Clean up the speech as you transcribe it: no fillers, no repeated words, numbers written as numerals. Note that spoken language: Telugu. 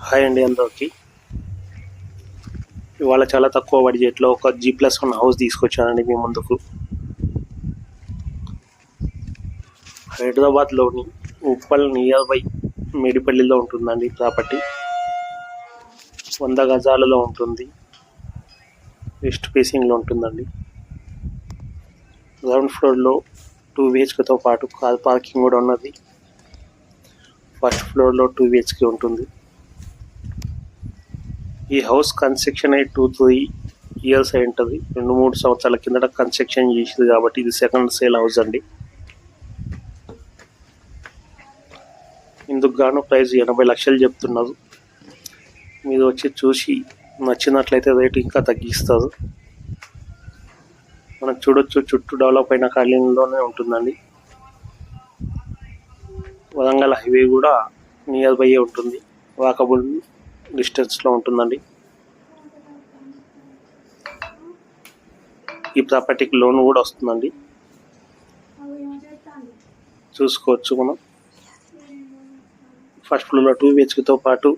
హాయ్ అండి అందరికి. ఇవాళ చాలా తక్కువ బడ్జెట్లో ఒక G+1 హౌస్ తీసుకొచ్చానండి మీ ముందుకు. హైదరాబాద్లోని ఉప్పల్ నియర్ బై మేడిపల్లిలో ఉంటుందండి ప్రాపర్టీ. 100 గజాలలో ఉంటుంది. వెస్ట్ ఫేసింగ్లో ఉంటుందండి. గ్రౌండ్ ఫ్లోర్లో 2 BHKతో పాటు కార్ పార్కింగ్ కూడా ఉన్నది. ఫస్ట్ ఫ్లోర్లో 2 BHK ఉంటుంది. ఈ హౌస్ కన్స్ట్రక్షన్ అయి 2-3 ఇయర్స్ అయి ఉంటుంది. 2-3 సంవత్సరాల కిందట కన్స్ట్రక్షన్ చేసింది కాబట్టి ఇది సెకండ్ సేల్ హౌస్ అండి. ఇందుకు గాను ప్రైస్ 80 లక్షలు చెప్తున్నారు. మీరు వచ్చి చూసి నచ్చినట్లయితే రేటు ఇంకా తగ్గిస్తారు. మనం చూడొచ్చు, చుట్టూ డెవలప్ అయిన కాలనీలోనే ఉంటుందండి. వరంగల్ హైవే కూడా నియర్ బై ఉంటుంది. వాకబుల్ డిస్టెన్స్లో ఉంటుందండి. ఈ ప్రాపర్టీకి లోన్ కూడా వస్తుందండి. చూసుకోవచ్చు మనం. ఫస్ట్ ఫ్లోర్లో 2 BHKతో పాటు